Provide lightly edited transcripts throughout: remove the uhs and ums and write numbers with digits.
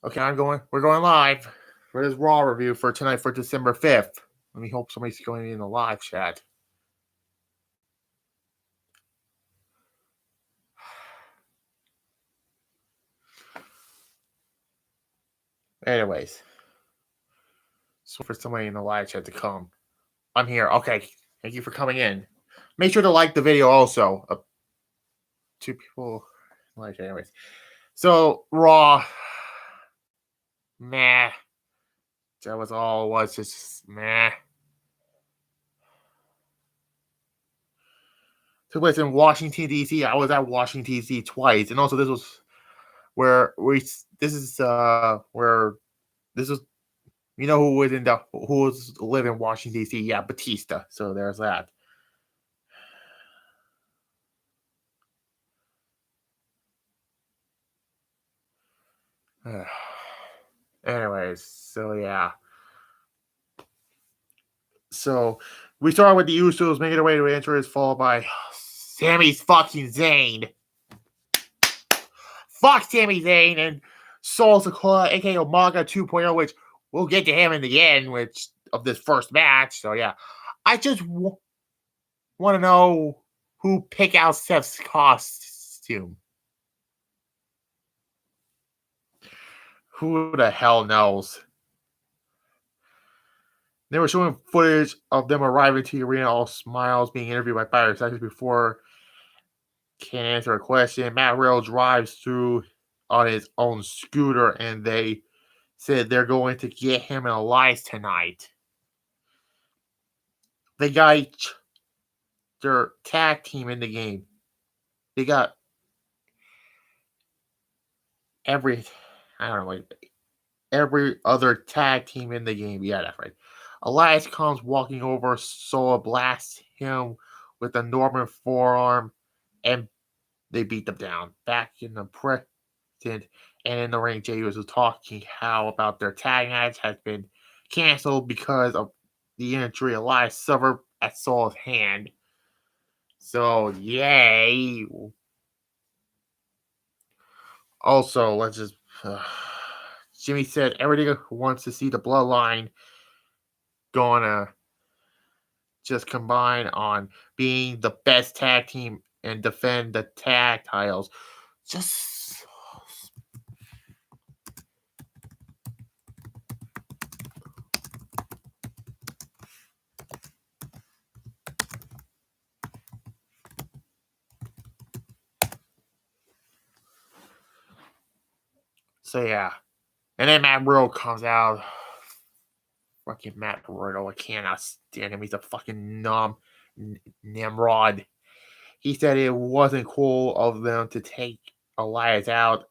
Okay, we're going live for this Raw review for tonight for December 5th. Let me hope somebody's going in the live chat. Anyways, so for somebody in the live chat to come. I'm here. Okay, thank you for coming in. Make sure to like the video also. Two people like anyways. So Raw, meh. That was all it was, just meh. Took place in Washington D.C. I was at Washington D.C. twice, and also this was where you know who was live in Washington D.C. Yeah, Batista. So there's that. Anyways, so yeah. So we start with the Usos making their way to entrance, followed by Sami fucking Zayn. Fuck Sami Zayn and Sol Sikoa, aka Umaga 2.0, which we'll get to him in the end, of this first match. So yeah, I just want to know who picked out Seth's costume. Who the hell knows? They were showing footage of them arriving to the arena, all smiles, being interviewed by 5 seconds before can't answer a question. Matt Riddle drives through on his own scooter, and they said they're going to get him and Elias tonight. They got their tag team in the game. They got every other tag team in the game. Yeah, that's right. Elias comes walking over, Sola blasts him with a Norman forearm, and they beat them down. Back in the present and in the ring, Jey was talking how about their tag match has been canceled because of the injury Elias suffered at Sola's hand. So, yay. Also, let's just... Jimmy said everything wants to see the bloodline gonna just combine on being the best tag team and defend the tag titles. Just... So, yeah. And then Matt Riddle comes out. Fucking Matt Riddle. I cannot stand him. He's a fucking Nimrod. He said it wasn't cool of them to take Elias out.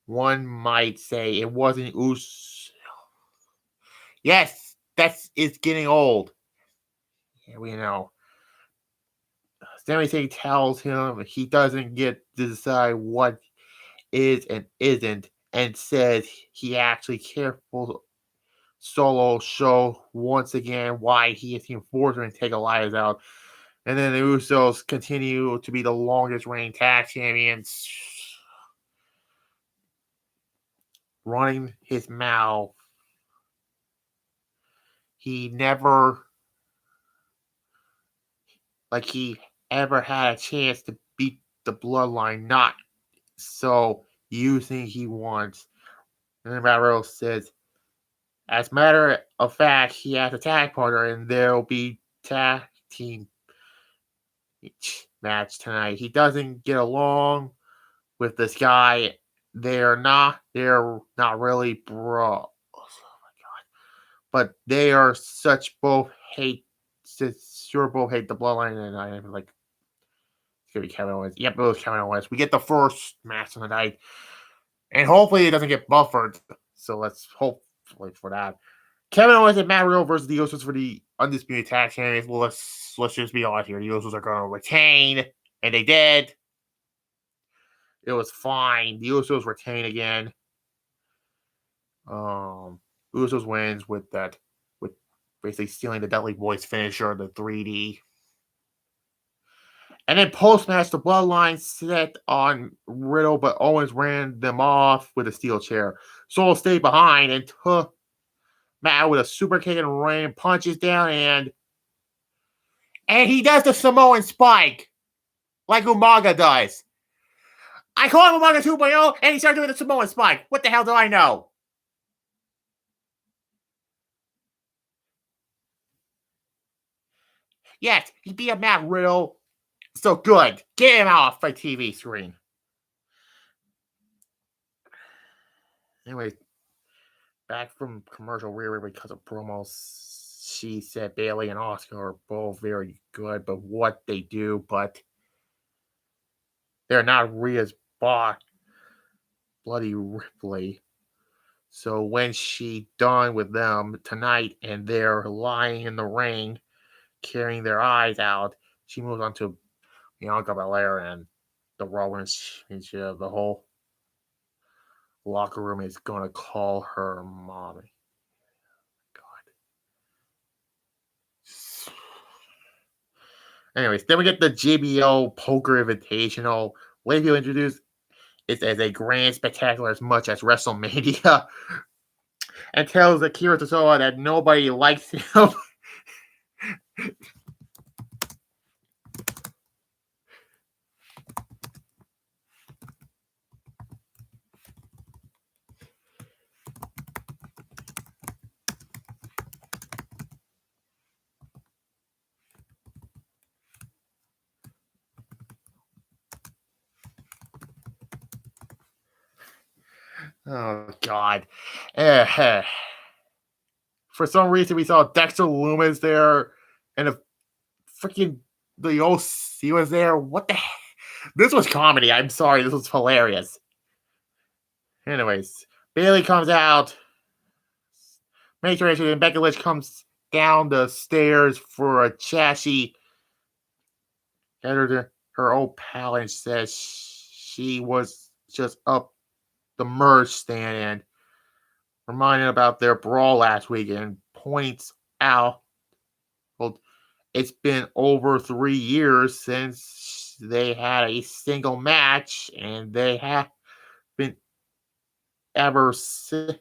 One might say it wasn't Yes, it's getting old. Yeah, we know. Sami Zayn tells him he doesn't get to decide what is and isn't, and says he actually careful Solo show once again why he is the enforcer and take Elias out. And then the Usos continue to be the longest reigning tag champions. Running his mouth. He never ever had a chance to beat the bloodline, not so you think he wants. And then Matt Riddle says, as a matter of fact, he has a tag partner and there'll be tag team match tonight. He doesn't get along with this guy. They're not really bros. Oh my god. But they are both hate the bloodline, and I'm like, it's gonna be Kevin Owens. Yep, it was Kevin Owens. We get the first match of the night. And hopefully it doesn't get buffered. So let's hope for that. Kevin Owens and Matt Riddle versus the Usos for the Undisputed Tag Champions. Well, let's just be honest here. The Usos are going to retain, and they did. It was fine. The Usos retain again. Usos wins with basically stealing the Dudley Boys finisher, the 3D. And then post-match, the Bloodline set on Riddle, but Owens ran them off with a steel chair. Solo stayed behind and took Matt with a super kick and ran punches down, and he does the Samoan spike like Umaga does. I call him Umaga 2.0, and he started doing the Samoan spike. What the hell do I know? Yes, he beat up Matt Riddle. So good. Get him off my TV screen. Anyway, back from commercial rear because of promos, she said Bayley and Asuka are both very good, but what they do, but they're not Rhea's boss, Bloody Ripley. So when she done with them tonight and they're lying in the ring, carrying their eyes out, she moves on to Bianca Belair and the Raw Women's Championship. The whole locker room is going to call her mommy. God. Anyways, then we get the JBL Poker Invitational. Lady introduced it as a grand spectacular as much as WrestleMania. And tells Akira Tozawa that nobody likes him. Oh, God. For some reason, we saw Dexter Lumis there, and the OC was there. What the heck? This was comedy. I'm sorry. This was hilarious. Anyways, Bayley comes out. Makes her entry, and Becky Lynch comes down the stairs for a chassis. Get her to her old pal and says she was just up the merch stand and reminded about their brawl last week and points out, well, it's been over 3 years since they had a single match, and they have been ever since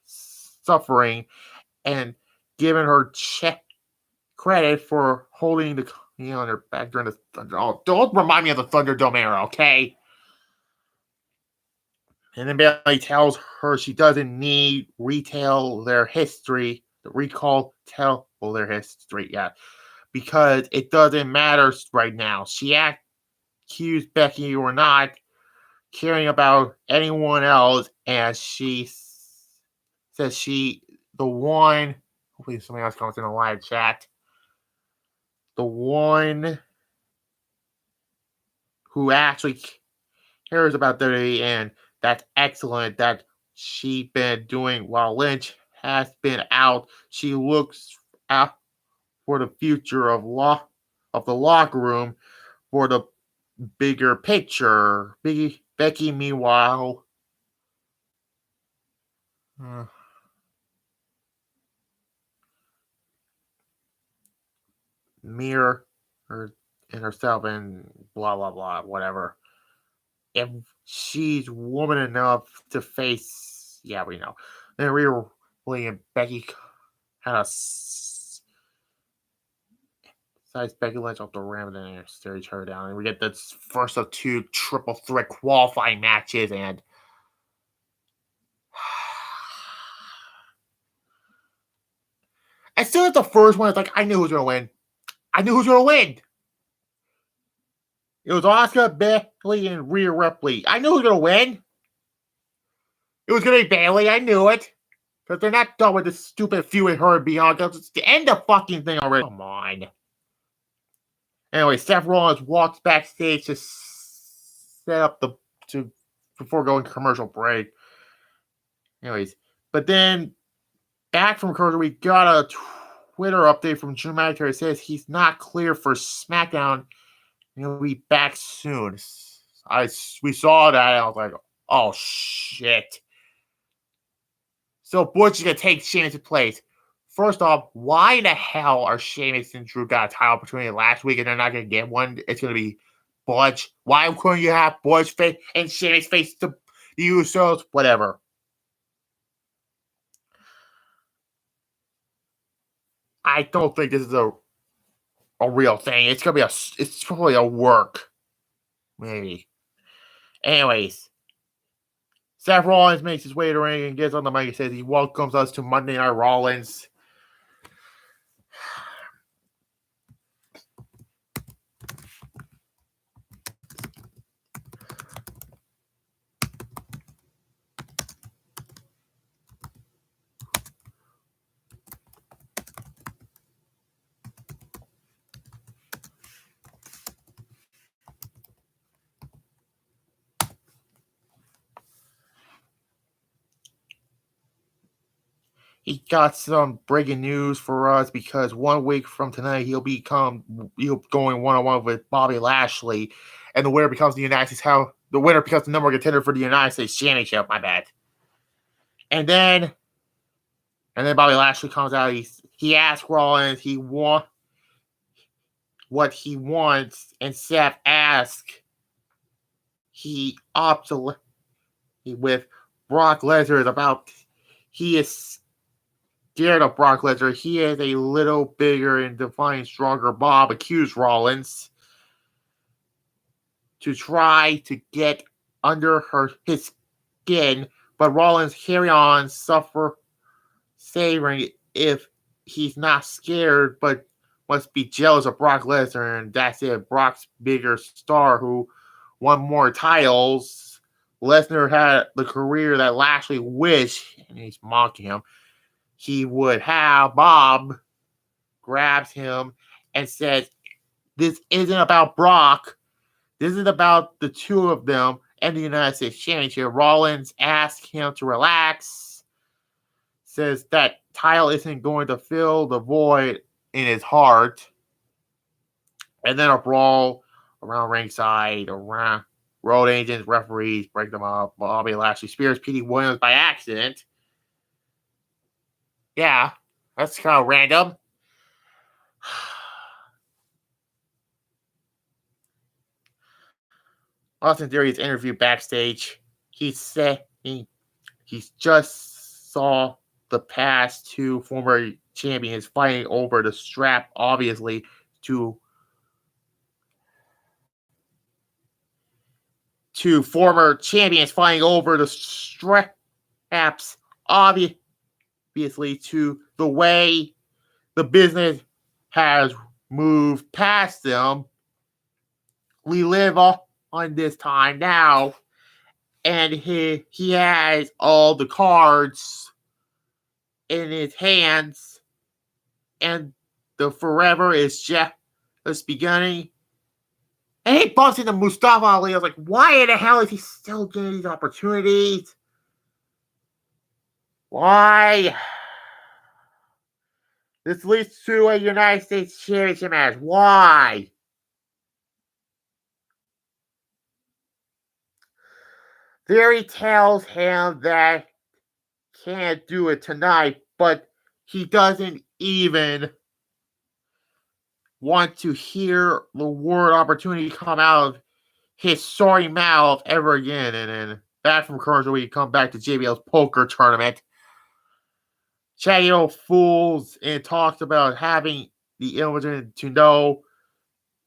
suffering, and giving her credit for holding the on her back during the Thunder. Oh, don't remind me of the Thunderdome era, okay? And then Bayley tells her she doesn't need recall their history, because it doesn't matter right now. She accused Becky or not caring about anyone else, and she says the one. Hopefully, somebody else comes in the live chat. The one who actually cares about WWE, and that's excellent that she's been doing while Lynch has been out. She looks out for the future of the locker room, for the bigger picture. Becky, meanwhile, mirror her in herself and blah blah blah, whatever. If she's woman enough to face, yeah, we know. Then Rhea and Becky had a size Becky Lynch off the ramp, and then stares her down, and we get the first of 2 triple threat qualifying matches, and as soon as the first one, it's like I knew who's gonna win. It was Asuka, Bayley, and Rhea Ripley. I knew who was going to win. It was going to be Bayley. I knew it. Because they're not done with this stupid feud with her and Bianca. Just end the fucking thing already. Come on. Anyway, Seth Rollins walks backstage to set up before going to commercial break. Anyways, but then back from commercial, we got a Twitter update from Drew McIntyre. It says he's not clear for SmackDown. He'll be back soon. We saw that. I was like, oh, shit. So Butch is going to take Sheamus' place. first off, why the hell are Sheamus and Drew got a title opportunity last week and they're not going to get one? It's going to be Butch. Why couldn't you have Butch face and Sheamus face the Usos? Whatever. I don't think this is a real thing. It's gonna be it's probably a work, maybe. Anyways, Seth Rollins makes his way to the ring and gets on the mic and says he welcomes us to Monday Night Rollins. He got some breaking news for us because 1 week from tonight he'll going one-on-one with Bobby Lashley, and the winner becomes the winner becomes the number one contender for the United States Championship. My bad. And then Bobby Lashley comes out. He asks Rollins what he wants, and Seth asks. He opts with Brock Lesnar about he is scared of Brock Lesnar. He is a little bigger and defined stronger. Bob accused Rollins to try to get under his skin, but Rollins carry on savoring if he's not scared, but must be jealous of Brock Lesnar, and that's it. Brock's bigger star who won more titles. Lesnar had the career that Lashley wished, and he's mocking him, he would have. Bob grabs him and says, this isn't about Brock. This is about the two of them and the United States Championship. Rollins asks him to relax, says that title isn't going to fill the void in his heart. And then a brawl around ringside, around road agents, referees, break them up. Bobby Lashley spears Petey Williams by accident. Yeah, that's kind of random. Austin Theory is interviewed backstage. He said he just saw the past two former champions fighting over the strap, obviously, to former champions fighting over the straps, obviously, to the way the business has moved past them. We live on this time now, and he has all the cards in his hands, and the forever is just beginning. And he bumps into Mustafa Ali. I was like, why in the hell is he still getting these opportunities? Why? This leads to a United States Championship match. Why? Theory tells him that he can't do it tonight, but he doesn't even want to hear the word opportunity come out of his sorry mouth ever again. And then back from commercial, we come back to JBL's poker tournament. Shaggy old fools and talks about having the intelligence to know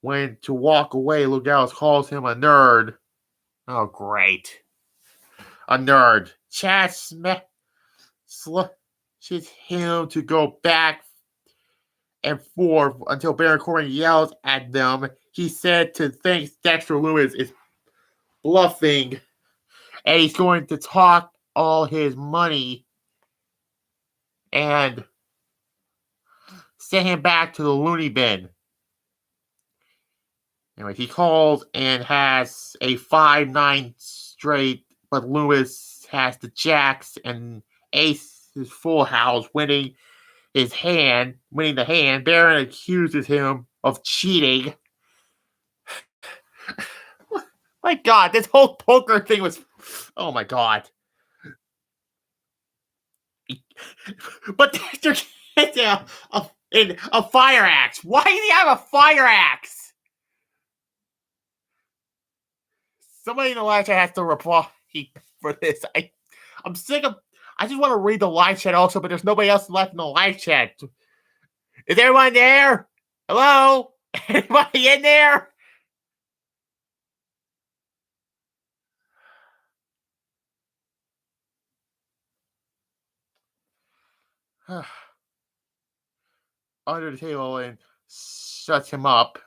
when to walk away. Luke Gallows calls him a nerd. Oh, great. A nerd. Chad smashes him to go back and forth until Baron Corbin yells at them. He said to thank Dexter Lewis is bluffing, and he's going to talk all his money and send him back to the loony bin. Anyway, he calls and has a 5-9 straight, but Lewis has the jacks and ace is full house, winning the hand. Baron accuses him of cheating. My God, this whole poker thing was, my God. But It's a fire axe. Why does he have a fire axe? Somebody in the live chat has to reply for this. I'm sick of. I just want to read the live chat also, but there's nobody else left in the live chat. Is everyone there? Hello? Anybody in there? Under the table and shuts him up.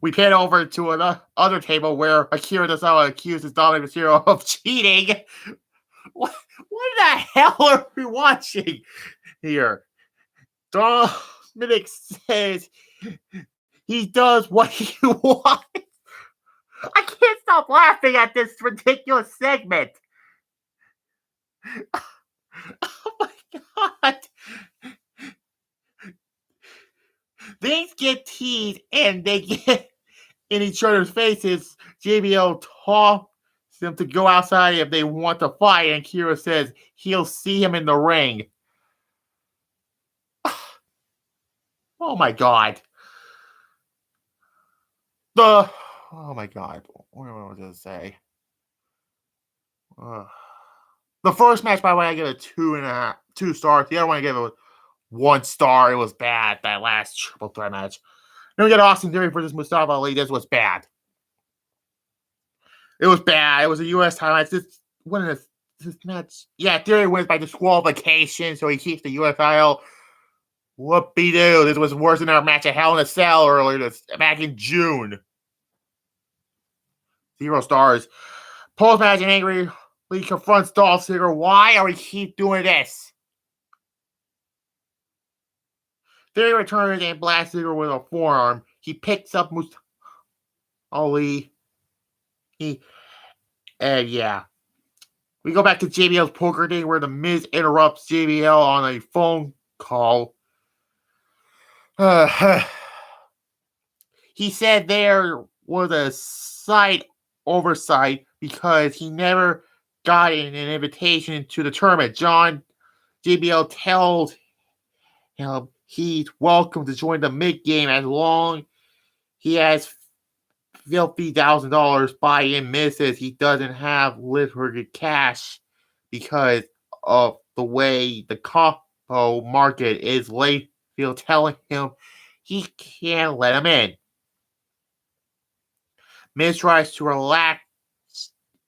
We pan over to another table where Akira Tozawa accuses Dominic Mysterio of cheating. What the hell are we watching here? Dominic says he does what he wants. I can't stop laughing at this ridiculous segment. Oh my god. Things get teased and they get in each other's faces. JBL talks them to go outside if they want to fight, and Kira says he'll see him in the ring. Oh my god. Oh my god. What am I going to say? The first match, by the way, I give it 2 stars. The other one I gave it 1 star. It was bad, that last triple threat match. Then we get Austin Theory versus Mustafa Ali. This was bad. It was bad. It was a U.S. title match. This match. Yeah, Theory wins by disqualification, so he keeps the U.S. title. Whoopie-doo. This was worse than our match at Hell in a Cell earlier back in June. 0 stars. Post-match, and Angry Lee confronts Dolph Ziggler. Why are we keep doing this? Theory returns and blasts Ziggler with a forearm. He picks up Mustafa Ali. Yeah. We go back to JBL's poker day where The Miz interrupts JBL on a phone call. He said there was a slight oversight because he never got an invitation to the tournament. JBL tells him he's welcome to join the mid-game as long he has $50,000 buy-in. Miz says he doesn't have liquid cash because of the way the combo market is late. He'll telling him he can't let him in. Miz tries to relax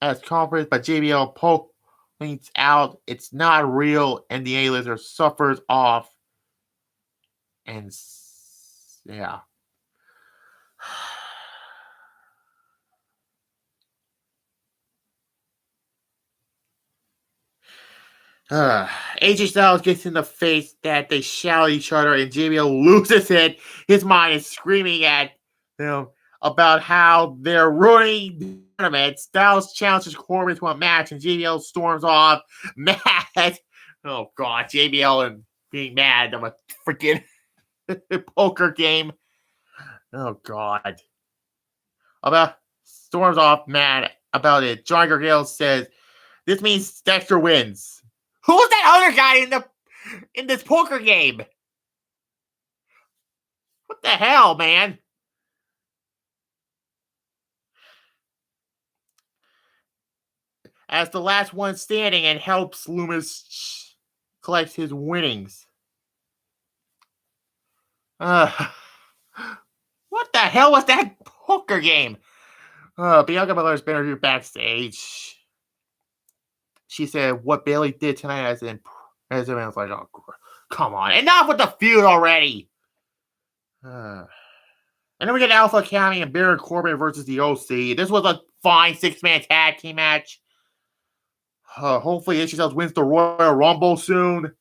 as confidence, but JBL points out it's not real, and the A-lister suffers off. And yeah. AJ Styles gets in the face that they shout at each other, and JBL loses it. His mind is screaming at him about how they're ruining the tournament. Styles challenges Corbin to a match, and JBL storms off mad. Oh god, JBL and being mad. I'm a freaking poker game. Oh god. Storms off mad about it. John Gargano says this means Dexter wins. Who's that other guy in this poker game? What the hell, man? As the last one standing and helps Loomis collect his winnings. What the hell was that poker game? Bianca Belair's been interviewed backstage. She said what Bayley did tonight as everyone was like, oh, come on. Enough with the feud already. And then we get Alpha Academy and Baron Corbin versus the OC. This was a fine 6-man tag team match. Hopefully AJ wins the Royal Rumble soon.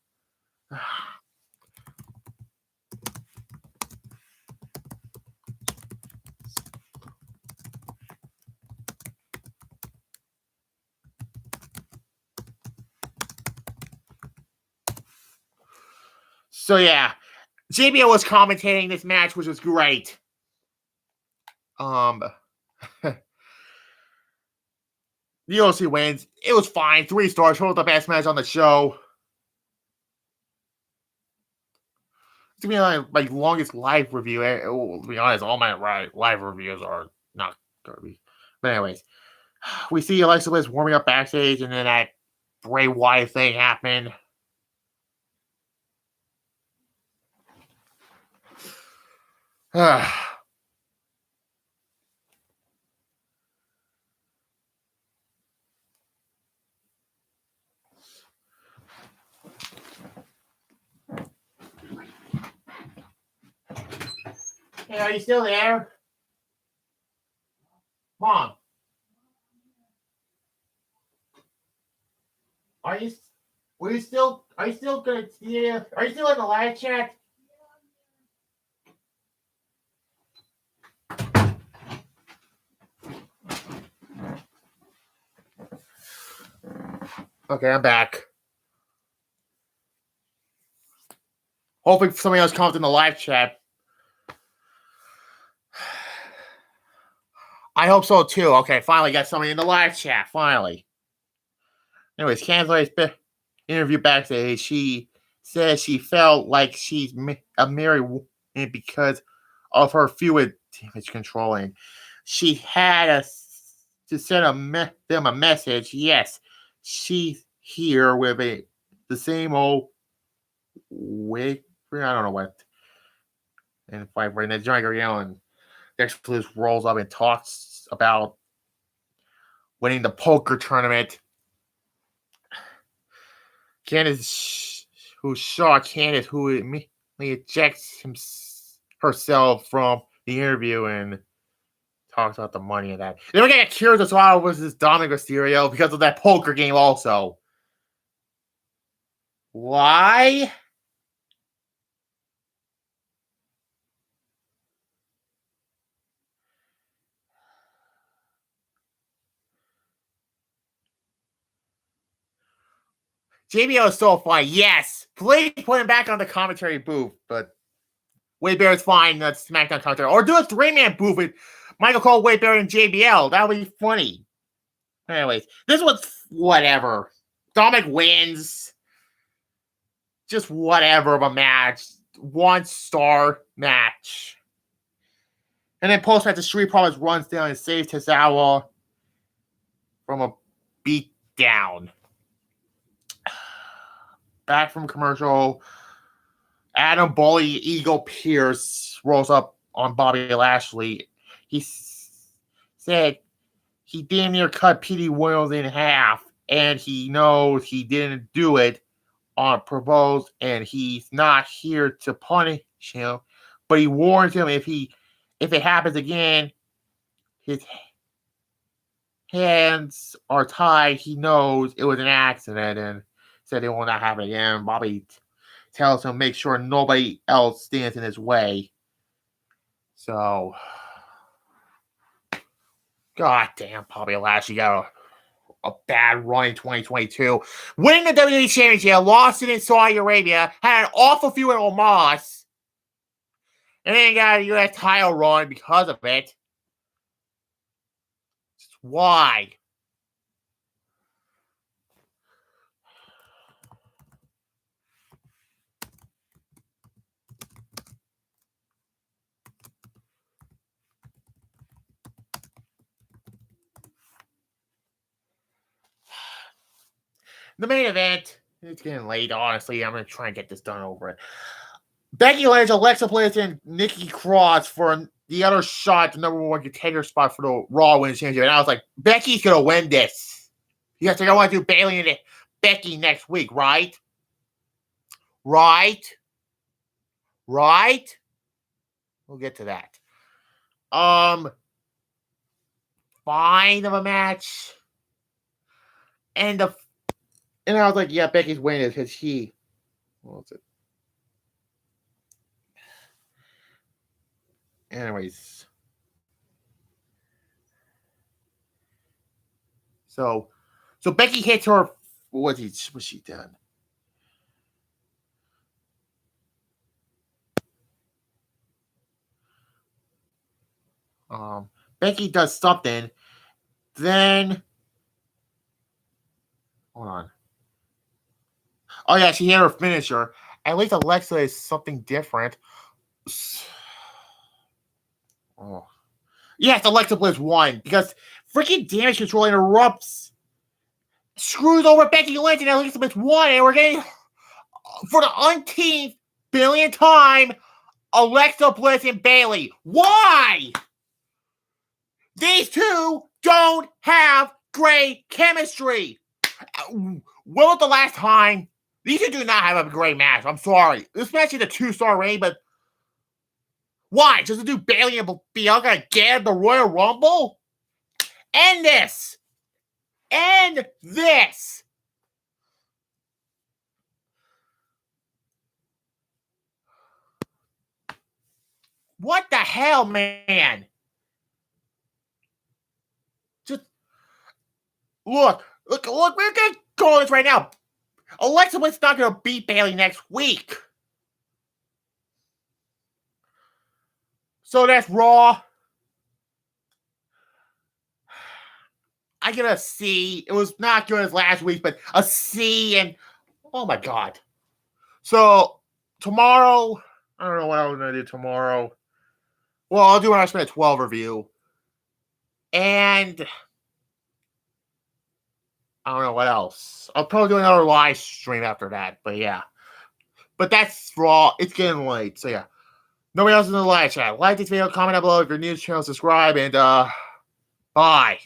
So yeah, JBL was commentating this match, which was great. The OC wins. It was fine. 3 stars. Total the best match on the show. to be my longest live review. To be honest, all my live reviews are not gonna be. But anyways, we see Alexa Bliss warming up backstage, and then that Bray Wyatt thing happened. Hey, are you still there? Mom. Are you still gonna are you still in the live chat? Okay, I'm back. Hopefully somebody else comes in the live chat. I hope so too. Okay, finally got somebody in the live chat. Finally. Anyways, Candice's interview backstage. She says she felt like she's a married woman because of her feud with damage controlling. She had to send them a message. Yes, she's here with the same old wig. I don't know what. And fight right now, Johnny Gargano and Dexter Lumis rolls up and talks about winning the poker tournament. Candice, who saw Candice, who immediately ejects herself from the interview and talks about the money and that. Then we get accused as well versus Dominic Mysterio because of that poker game also. Why? JBL is so funny. Yes. Please put him back on the commentary booth. But Wade Barrett's fine. That's SmackDown commentary. Or do a 3-man booth with Michael Cole, Wade Barrett, and JBL. That would be funny. Anyways, this was whatever. Dominic wins. Just whatever of a match. 1-star match. And then post-match, the Street Profits runs down and saves Tozawa from a beatdown. Back from commercial, Adam Bully Eagle Pierce rolls up on Bobby Lashley. He said he damn near cut Petey Williams in half, and he knows he didn't do it on purpose, and he's not here to punish him, but he warns him if it happens again, his hands are tied. He knows it was an accident, and said it will not happen again. Bobby tells him make sure nobody else stands in his way. So, god damn, Bobby Lashley got a bad run in 2022. Winning the WWE Championship, lost it in Saudi Arabia, had an awful feud with Omos, and then got a US title run because of it. Why? The main event, it's getting late, honestly. I'm going to try and get this done over it. Becky Lynch, Alexa Bliss, and Nikki Cross for the other shot, the #1 contender spot for the Raw Women's Championship. And I was like, Becky's going to win this. You guys think I want to do Bayley and Becky next week, right? Right? We'll get to that. Fine of a match. And I was like, yeah, Becky's winning because what was it? Anyways. So Becky hits her. What's she done? Becky does something. Then hold on. Oh yeah, she hit her finisher. At least Alexa is something different. Oh. Yes, Alexa Bliss won because freaking Damage Control interrupts, screws over Becky Lynch, and Alexa Bliss won, and we're getting, for the umpteenth billionth time, Alexa Bliss and Bayley. Why? These two don't have great chemistry. When was the last time? These two do not have a great match. I'm sorry. This match is a 2-star rating, but why? Just to do Bayley and Bianca get the Royal Rumble? End this. End this. What the hell, man? Just look, we're gonna call this right now. Alexa Bliss not gonna beat Bayley next week. So that's Raw. I get a C. It was not good as last week, but a C, and oh my god. So tomorrow, I don't know what I was gonna do tomorrow. Well, I'll do an Iceman at 12 review. And I don't know what else. I'll probably do another live stream after that, but yeah. But that's Raw. It's getting late, so yeah. Nobody else in the live chat. Like this video, comment down below if you're new to the channel, subscribe, and bye.